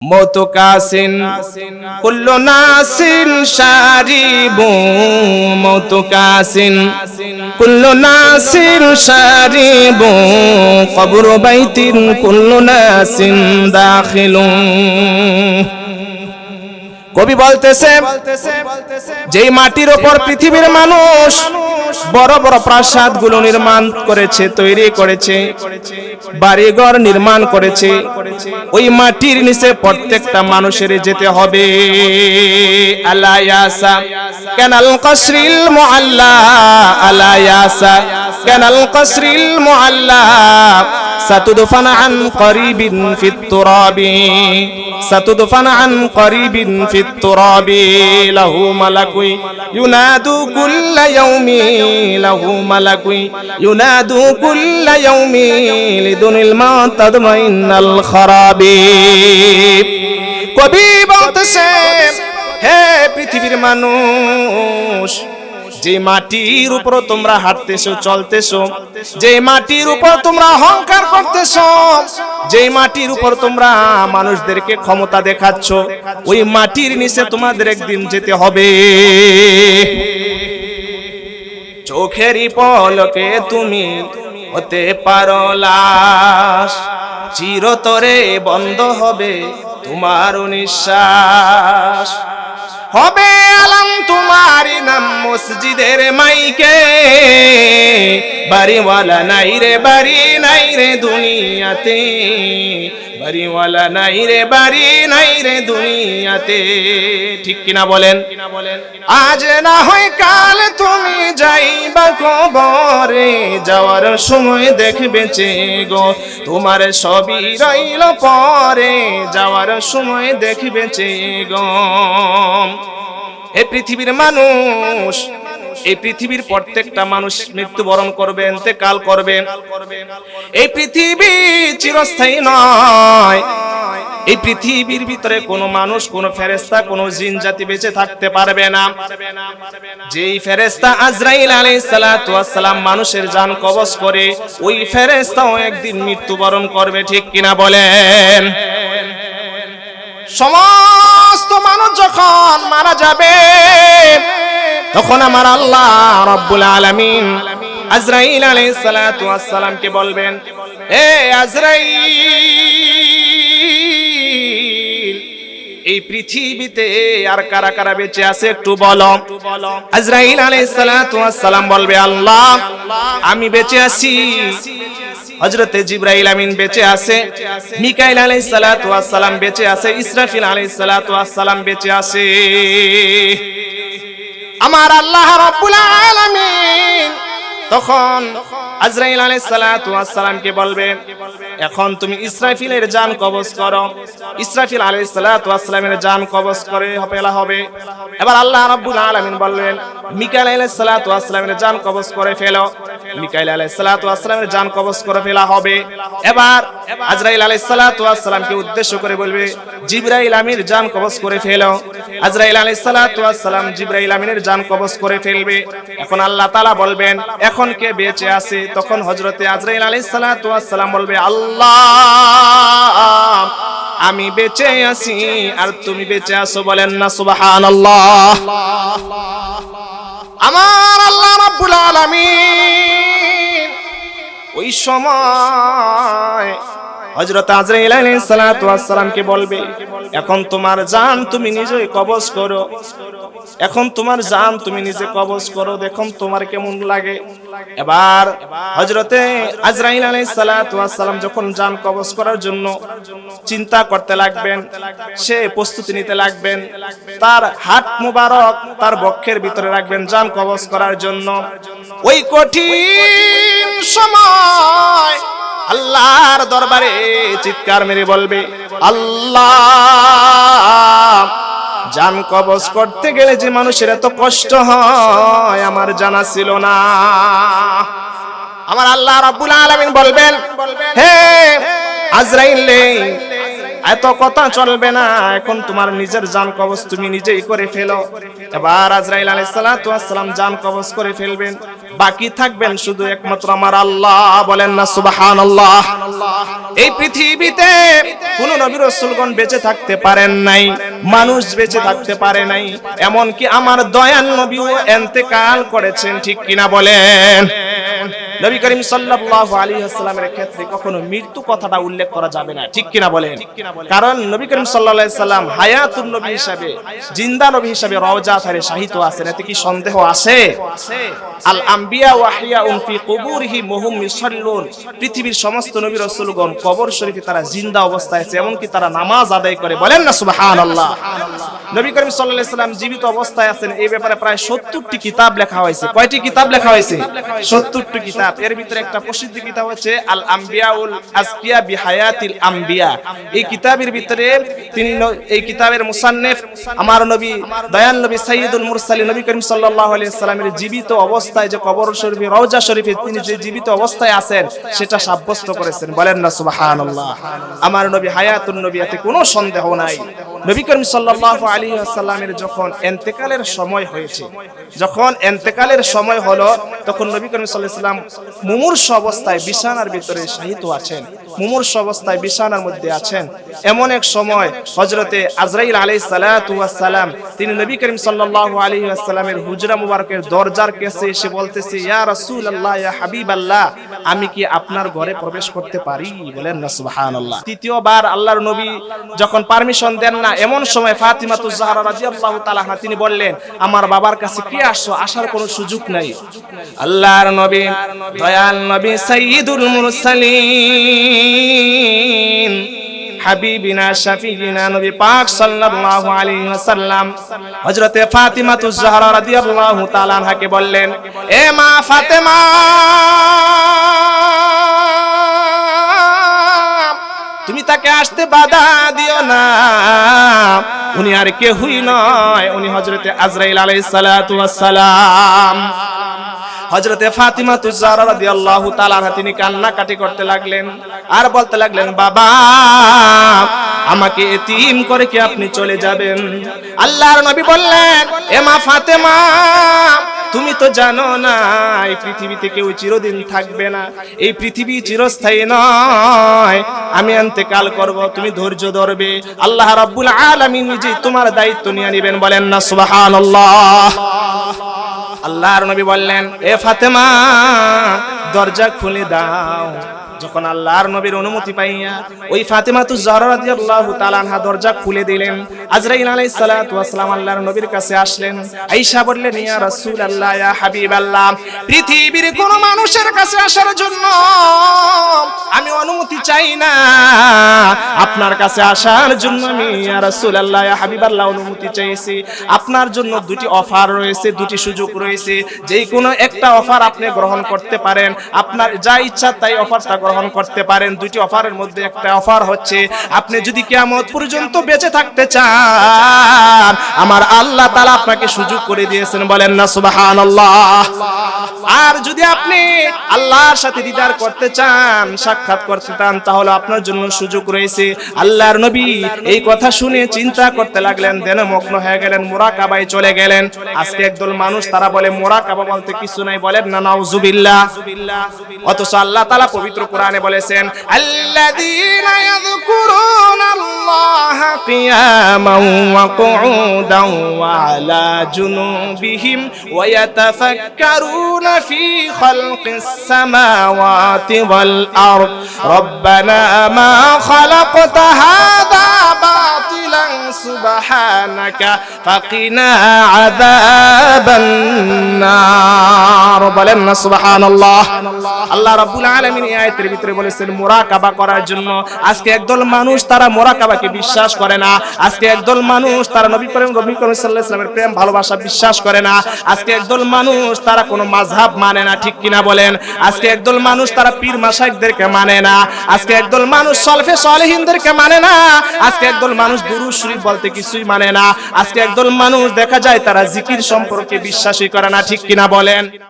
মৌতুকাসিন কুল্লু নাসিন শারিবু মৌতুকাসিন কুল্লু নাসিন শারিবু কবরু বাইতিন কুল্লু নাসিন দাখিলুন। কবি বলতেছে যেই মাটির উপর পৃথিবীর মানুষ বড় বড় প্রাসাদ গুলো নির্মাণ করেছে, তৈরি করেছে, বাড়িঘর নির্মাণ করেছে, ওই মাটির নিচে প্রত্যেকটা মানুষের যেতে হবে। আলা ইয়াসা কানাল কসরিল মুআল্লা, আলা ইয়াসা কানাল কসরিল মুআল্লা সাতুদফান আন করিবিন ফিত তুরাবি, সাতুদফান আন করিবিন ফিত তুরাবি লাহু মালাকুই ইউনাদু কুল্লা ইয়াউমি, লাহু মালাকুই ইউনাদু কুল্লা ইয়াউমি লিদুনিল মাউত তাদমাইনাল খারাবি। কবি বলতেছে হে পৃথিবীর মানুষ, যে মাটির উপর তোমরা হাঁটতেছো, চলতেছো, যে মাটির উপর তোমরা অহংকার করতেছো, যে মাটির উপর তোমরা মানুষদেরকে ক্ষমতা দেখাচ্ছ, ওই মাটির নিচে তোমাদের একদিন যেতে হবে। চোখেরই পলকে তুমি হতে পারো লাশ, চিরতরে বন্ধ হবে তোমার নিঃশ্বাস। হবে আলাম তোমারি নাম মসজিদের মাইকে, বাড়িওয়ালা নাই রে, বাড়ি নাই রে দুনিয়াতে, বাড়িওয়ালা নাই রে, বাড়ি নাই রে দুনিয়াতে। ঠিক কিনা বলেন? আজ না হয় কাল তুমি যাইবা কবরে, যাওয়ার সময় দেখবে চে গো তোমার সবই রইল পরে, যাওয়ার সময় দেখবে চে গো। এই পৃথিবীর মানুষ, এই পৃথিবীর প্রত্যেকটা মানুষ মৃত্যুবরণ করবে, ইন্তেকাল করবে। এই পৃথিবী চিরস্থায়ী নয়। এই পৃথিবীর ভিতরে কোনো মানুষ, কোনো ফেরেশতা, কোনো জিন জাতি বেঁচে থাকতে পারবে না। যেই ফেরেশতা আজরাইল আলাইহিস সালাতু ওয়াস সালাম মানুষের জান কবজ করে, ওই ফেরেশতাও একদিন মৃত্যুবরণ করবে। ঠিক কিনা বলেন? সমস্ত মানুষ যখন মারা যাবে, তখন আমার আল্লাহ রাব্বুল আলামিন আজরাইল আলাইহিস সালাতু ওয়াস সালামকে বলবেন, এ আজরাইল, এই পৃথিবীতে আর কারা কারা বেঁচে আছে একটু বলো। আজরাইল আলাইহিস সালাতু ওয়াস সালাম বলবে, আল্লাহ আমি বেঁচে আছি। হযরতে জিবরাইল আমিন বেঁচে আছে, মিকাইল আলাইহিস সালাতু ওয়াস সালাম বেঁচে আছে, ইসরাফিল আলাইহিস সালাতু ওয়াস সালাম বেঁচে আছে। আমার আল্লাহ রাব্বুল আলামিন তখন আজরাইল আলাইহিস সালাতু ওয়াস সালামকে বলবে, এখন তুমি ইসরাফিলের জান কবজ করো। ইসরাফিল আলাইহিস সালাতু ওয়াস সালামের জান কবজ করে ফেলা হবে। এবার আল্লাহ রাব্বুল আলামিন বললেন, মিকাইল আলাইহিস সালাতু ওয়াস সালামের জান কবজ করে ফেলো। মিকাইল আলাইহিস সালাতু ওয়াস সালামের জান কবজ করে ফেলা হবে। এবার আজরাইল আলাইহিস সালাতু ওয়াস সালামকে উদ্দেশ্য করে বলবে, জিবরাইল আমির জান কবজ করে ফেলো। আজরাইল আলাইহিস সালাতু ওয়াস সালাম জিবরাইল আমিনের জান কবজ করে ফেলবে। এখন আল্লাহ তাআলা বলবেন, এখন কে বেঁচে আছে? তখন হযরতে আজরাইল আলাইহিস সালাতু ওয়াস সালাম বলবে, আল্লাহ আমি বেঁচে আছি আর তুমি বেঁচে আছো। বলেন না সুবহানাল্লাহ। আমার আল্লাহ রাব্বুল আলামিন ওই সময় হযরত আজরাইল আলাইহিস সালাতু ওয়াস সালামকে বলবে, এখন তোমার জান তুমি নিজেই কবজ করো, এখন তোমার জান তুমি নিজে কবজ করো, দেখো তোমার কেমন লাগে। এবার হযরতে আজরাইল আলাইহিস সালাতু ওয়াস সালাম যখন জান কবজ করার জন্য চিন্তা করতে লাগবেন, সে প্রস্তুতি নিতে লাগবেন, তার হাত মুবারক তার বক্ষের ভিতরে রাখবেন জান কবজ করার জন্য। ওই কঠিন সময় আল্লাহর দরবারে চিৎকার মেরে বলবে, আল্লাহ জান কবজ করতে গেলে যে মানুষের এত কষ্ট হয় আমার জানা ছিল না। আমার আল্লাহ রাব্বুল আলামিন বলবেন, হে আজরাইল, এত কথা চলবে না, এখন তোমার নিজের জান কবজ তুমি নিজেই করে ফেলো। এবার আজরাইল আলাইহিস সালাতু ওয়াস সালাম জান কবজ করে ফেলবেন। বাকি থাকবেন শুধু একমাত্র আমার আল্লাহ। বলেন না সুবহানাল্লাহ। এই পৃথিবীতে কোন নবী রাসূলগণ বেঁচে থাকতে পারেন নাই, মানুষ বেঁচে থাকতে পারে নাই, এমনকি আমার দয়াল নবীও ইন্তেকাল করেছেন, ঠিক কিনা বলেন? নবী করিম সাল্লাল্লাহু আলাইহি ওয়াসাল্লামের ক্ষেত্রে কখনো মৃত্যু কথাটা উল্লেখ করা যাবে না, ঠিক কিনা বলেন? কারণ নবী করিম সাল্লাল্লাহু আলাইহি সাল্লাম হায়াতুন নবী হিসাবে, জিন্দা নবী হিসাবে রওজা শরীফে শাহিদ আছেন, এতে কি সন্দেহ আছে? আল আম্বিয়া ওয়া হিয়াউন ফি কুবুরিহিম ওয়া হুম ইউসাল্লুন, পৃথিবীর সমস্ত নবী রাসূলগণ কবর শরীফে তারা জিন্দা অবস্থায় আছে, এমনকি তারা নামাজ আদায় করে। বলেন না সুবহানাল্লাহ। নবী করিম সাল্লাল্লাহু আলাইহি সাল্লাম জীবিত অবস্থায় আছেন, এই ব্যাপারে প্রায় 70টি কিতাব লেখা হয়েছে। কয়টি কিতাব লেখা হয়েছে? 70টি কিতাব। এর ভিতরে একটা প্রসিদ্ধ কিতাব হচ্ছে আল আম্বিয়াউল আসকিয়া বিহায়াতিল আম্বিয়া। এই কিতাবের ভিতরে তিনি, এই কিতাবের মুসান্নিফ আমার নবী দয়াল নবী সাইয়্যিদুল মুরসালিন নবী করিম সাল্লাল্লাহু আলাইহি সাল্লামের জীবিত অবস্থায় যে কবর শরীফে রওজা শরীফে তিনি যে জীবিত অবস্থায় আছেন সেটা সাব্যস্ত করেছেন। বলেন না সুবহানাল্লাহ। আমার নবী হায়াতুন নবী, এতে কোনো সন্দেহ নাই। নবী করিম সাল্লাল্লাহু আলাইহি ওয়াসাল্লামের যখন ইন্তেকালের সময় হয়েছে, যখন ইন্তেকালের সময় হলো, তখন নবী করিম সাল্লাল্লাহু আলাইহি ওয়াসাল্লাম মুমূর্ষ অবস্থায় বিছানার ভিতরে শায়িত আছেন, মুমূর্ষ অবস্থায় বিছানার মধ্যে আছেন। এমন এক সময় হযরতে আজরাইল আলাইহিস সালাতু ওয়াস সালাম তিনি নবী করিম সাল্লাল্লাহু আলাইহি ওয়াসাল্লামের হুজরা মুবারকের দরজার কাছে এসে বলতেছে, ইয়া রাসূলুল্লাহ, ইয়া হাবিবাল্লাহ, আমি কি আপনার ঘরে প্রবেশ করতে পারি? বলেন না সুবহানাল্লাহ। তৃতীয়বার আল্লাহর নবী যখন পারমিশন দেন না, এমন সময় ফাতিমাতুজ জাহরা রাদিয়াল্লাহু তাআলা আনহা তিনি বললেন, আমার বাবার কাছে কে আসছো, আসার কোনো সুযোগ নাই। আল্লাহর নবী দয়াল নবী সাইয়্যিদুল মুরসালিন হাবিবিনা শাফিঈনা নবী পাক সাল্লাল্লাহু আলাইহি ওয়াসাল্লাম হযরতে ফাতিমাতুজ জাহরা রাদিয়াল্লাহু তাআলা আনহাকে বললেন, এ মা ফাতেমা, তুমি তাকে আসতে বাধা দিও না, উনি আর কেউই নয়, উনি হযরতে আজরাইল আলাইহিস সালাতু ওয়াস সালাম। হযরতে ফাতিমাতুজ জাহরা রাদিয়াল্লাহু তাআলা আনহা তিনি কান্নাকাটি করতে লাগলেন আর বলতে লাগলেন, বাবা, আমাকে এতিম করে কি আপনি চলে যাবেন? আল্লাহর নবী বললেন, এ মা ফাতেমা, তুমি তো জানো না এই পৃথিবীতে কেউ চিরদিন থাকবে না, এই পৃথিবী চিরস্থায়ী নয়, আমি ইন্তেকাল করব, তুমি ধৈর্য ধরবে, আল্লাহ রাব্বুল আলামিন নিজেই তোমার দায়িত্ব নিয়ে নেবেন। বলেন না সুবহানাল্লাহ। আল্লাহর নবী বললেন, এ ফাতেমা, দরজা খুলে দাও। যখন আল্লাহর নবীর অনুমতি পাইয়া ওই ফাতিমাতুজ জাহরা রাদিয়াল্লাহু তাআলা আনহা দরজা খুলে দিলেন, আজরাইল আলাইহিস সালাতু ওয়াস সালাম আল্লাহর নবীর কাছে আসলেন। আয়েশা বললেন, ইয়া রাসূলুল্লাহ, ইয়া হাবিবাল্লাহ, পৃথিবীর কোন মানুষের কাছে আসার জন্য আমি অনুমতি চাই না, আপনার কাছে আসার জন্য আমি ইয়া রাসূলুল্লাহ, ইয়া হাবিবাল্লাহ অনুমতি চাইছি। আপনার জন্য দুটি অফার রয়েছে, দুটি সুযোগ রয়েছে, যেই কোনো একটা অফার আপনি গ্রহণ করতে পারেন, আপনার যা ইচ্ছা তাই অফারটা গ্রহণ করতে পারেন। দুটি অফারের মধ্যে একটা অফার হচ্ছে, আপনি যদি কিয়ামত পর্যন্ত বেঁচে থাকতে চান, আমার আল্লাহ তাআলা আপনাকে সুযোগ করে দিয়েছেন। বলেন না সুবহানাল্লাহ। আর যদি আপনি আল্লাহর সাথে দিদার করতে চান, সাক্ষাৎ করতে চান, তাহলে আপনার জন্য সুযোগ রয়েছে। আল্লাহর নবী এই কথা শুনে চিন্তা করতে লাগলেন, ধ্যানমগ্ন হয়ে গেলেন, মুরাকাবায় চলে গেলেন। আজকে একদল মানুষ তারা বলে মুরাকাবা বলতে কিছু নাই, বলেন না নাউজুবিল্লাহ। অথচ আল্লাহ তাআলা পবিত্র কোরআনে বলেছেন, আল্লাযীনা ইয়াযকুরুনাল্লাহা কিয়ামান ওয়া কুউদান ওয়া আলা জুনুবিহিম ওয়া ইয়াতাফাক্কারুনা ফি খালকিস সামাওয়াতি ওয়াল আরদ রব্বানা মা খালাকতা হাযা বাতিলান সুবহানাকা ফাকিনা আযাবান নার। বলেন না সুবহানাল্লাহ। আল্লাহ রাব্বুল আলামিন এই আয়াতের ভিতরে বলেছেন মুরাকাবা করার জন্য। আজকে একদল মানুষ তারা মুরাকাবাকে বিশ্বাস করে না, আজকে একদল মানুষ তারা নবী করিম সাল্লাল্লাহু আলাইহি ওয়াসাল্লামের প্রেম ভালোবাসা বিশ্বাস করে না, আজকে একদল মানুষ তারা কোনো মাযহাব মানে না, ঠিক কিনা বলেন? আজকে একদল মানুষ তারা পীর মাশায়েখদেরকে মানে না, আজকে একদল মানুষ সলফে সালেহিনদেরকে মানে না, আজকে একদল মানুষ দুরূদ শরীফ বলতে কিছুই মানে না, আজকে একদল মানুষ দেখা যায় তারা জিকির সম্পর্কে বিশ্বাসই করে না, ঠিক কিনা বলেন?